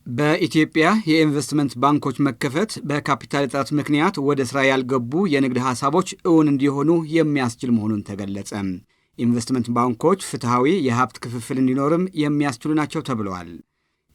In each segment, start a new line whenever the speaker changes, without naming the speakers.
በኢትዮጵያ የኢንቨስትመንት ባንኮች መከፈት በካፒታል እጥረት ምክንያት ወደ ስራ ያልገቡ የንግድ ሐሳቦች እውን እንዲሆኑ የሚያስችል መሆኑን ተገለጸ። ኢንቨስትመንት ባንኮች ፍትሃዊ የሀብት ክፍፍል እንዲኖርም የሚያስችሉ ናቸው ተብለዋል።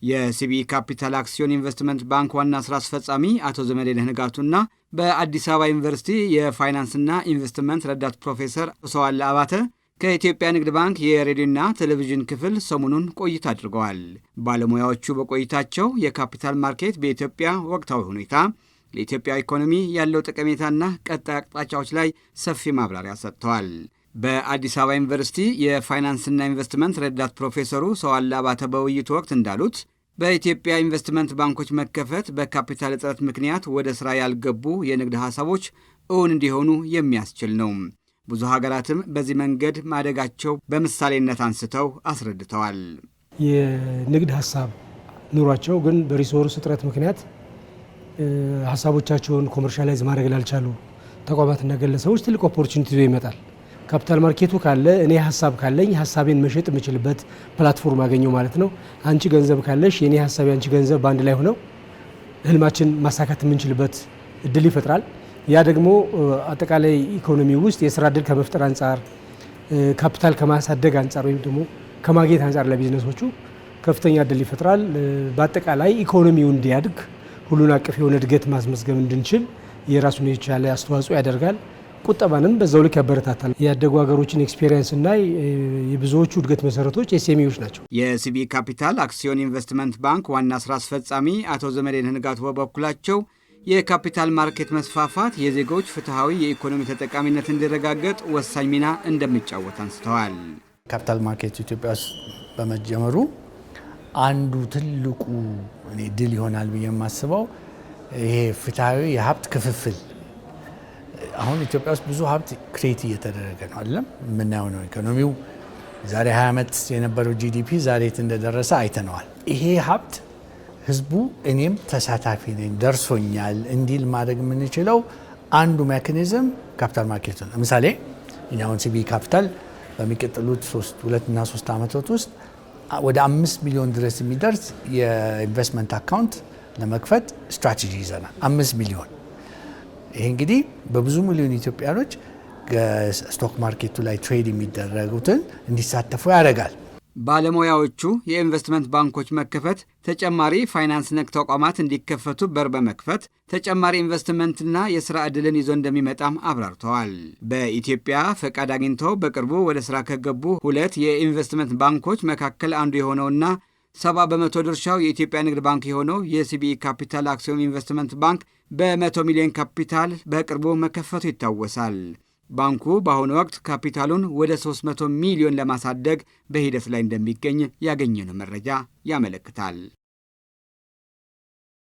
የሲቢኢ ካፒታል አክሲዮን ኢንቨስትመንት ባንክ ዋና ስራ አስፈጻሚ አቶ ዘመዴነህ ንጋቱና በአዲስ አበባ ዩኒቨርሲቲ የፋይናንስና ኢንቨስትመንት ረዳት ፕሮፌሰር ሰዋለ አባተ ከኢትዮጵያ ንግድ ባንክ የሬዲዮና ቴሌቪዥን ክፍል ሰሞኑን ቆይታ አድርገዋል። ባለሙያዎቹ በቆይታቸው የካፒታል ማርኬት በኢትዮጵያ ወቅታዊ ሁኔታ፣ ለኢትዮጵያ ኢኮኖሚ ያለው ጠቀሜታና ቀጣይ አቅጣጫዎች ላይ ሰፊ ማብራሪያ ሰጥተዋል። በአዲስ አበባ ዩኒቨርሲቲ የፋይናንስና ኢንቨስትመንት ረዳት ፕሮፌሰሩ ሰዋለ አባተ በውይይቱ ወቅት እንዳሉት በኢትዮጵያ ኢንቨስትመንት ባንኮች መከፈት በካፒታል እጥረት ምክንያት ወደ ሥራ ያልገቡ የንግድ ሐሳቦች እውን እንዲሆኑ የሚያስችል ነው። ብዙ ሀገራትም በዚህ መንገድ ማደጋቸው በምሳሌነት አንስተው አስረድተዋል።
የንግድ ሐሳብ ኑሯቸው ግን በሪሶርስ እጥረት ምክንያት ሐሳቦቻቸውን ኮመርሻላይዝ ማድረግ ላልቻሉ ተቋማትና ግለሰቦች ትልቅ ኦፖርቹኒቲ ይዞ ይመጣል። ካፒታል ማርኬቱ ካለ እኔ ሐሳብ ካለኝ ሐሳቤን መሸጥ የምችልበት ፕላትፎርም አገኘው ማለት ነው። አንቺ ገንዘብ ካለሽ የኔ ሐሳብ ያንቺ ገንዘብ በአንድ ላይ ሆነው ህልማችን ማሳካት የምንችልበት እድል ይፈጥራል። ያ ደግሞ አጠቃላይ ኢኮኖሚ ውስጥ የስራ እድል ከመፍጠር አንጻር፣ ካፒታል ከማሳደግ አንጻር ወይም ደግሞ ከማግኘት አንጻር ለቢዝነሶቹ ከፍተኛ እድል ይፈጥራል። በአጠቃላይ ኢኮኖሚው እንዲያድግ ሁሉን አቀፍ የሆነ እድገት ማስመዝገብ እንድንችል የራሱን የቻለ አስተዋጽኦ ያደርጋል። ቁጠባንም በዛው ልክ ያበረታታል። ያደጉ ሀገሮችን ኤክስፔሪየንስ እና የብዙዎቹ እድገት መሰረቶች ኤስኤምኢዎች ናቸው።
የሲቢኢ ካፒታል አክሲዮን ኢንቨስትመንት ባንክ ዋና ስራ አስፈጻሚ አቶ ዘመዴነህ ንጋቱ በበኩላቸው የካፒታል ማርኬት መስፋፋት የዜጎች ፍትሃዊ የኢኮኖሚ ተጠቃሚነት እንዲረጋገጥ ወሳኝ ሚና እንደሚጫወት አንስተዋል።
ካፒታል ማርኬት ኢትዮጵያ ውስጥ በመጀመሩ አንዱ ትልቁ ድል ይሆናል ብዬ የማስበው ይሄ ፍትሃዊ የሀብት ክፍፍል። አሁን ኢትዮጵያ ውስጥ ብዙ ሀብት ክሬት እየተደረገ ነው አይደለም? የምናየው ነው። ኢኮኖሚው ዛሬ 20 ዓመት የነበረው ጂዲፒ ዛሬ የት እንደደረሰ አይተነዋል። ይሄ ሀብት ህዝቡ እኔም ተሳታፊ ነኝ ደርሶኛል እንዲል ማድረግ የምንችለው አንዱ ሜካኒዝም ካፒታል ማርኬት ነው። ለምሳሌ እኛውን ሲቢኢ ካፒታል በሚቀጥሉት 2 እና 3 ዓመታት ውስጥ ወደ 5 ሚሊዮን ድረስ የሚደርስ የኢንቨስትመንት አካውንት ለመክፈት ስትራቴጂ ይዘናል። 5 ሚሊዮን። ይሄ እንግዲህ በብዙ ሚሊዮን ኢትዮጵያኖች ስቶክ ማርኬቱ ላይ ትሬድ የሚደረጉትን እንዲሳተፉ ያደርጋል።
ባለሙያዎቹ የኢንቨስትመንት ባንኮች መከፈት ተጨማሪ ፋይናንስ ነክ ተቋማት እንዲከፈቱ በር በመክፈት ተጨማሪ ኢንቨስትመንትና የሥራ ዕድልን ይዞ እንደሚመጣም አብራርተዋል። በኢትዮጵያ ፈቃድ አግኝተው በቅርቡ ወደ ሥራ ከገቡ 2 የኢንቨስትመንት ባንኮች መካከል አንዱ የሆነውና 70 በመቶ ድርሻው የኢትዮጵያ ንግድ ባንክ የሆነው የሲቢኢ ካፒታል አክሲዮን ኢንቨስትመንት ባንክ በ100 ሚሊዮን ካፒታል በቅርቡ መከፈቱ ይታወሳል። ባንኩ በአሁኑ ወቅት ካፒታሉን ወደ 300 ሚሊዮን ለማሳደግ በሂደት ላይ እንደሚገኝ ያገኘነው መረጃ ያመለክታል።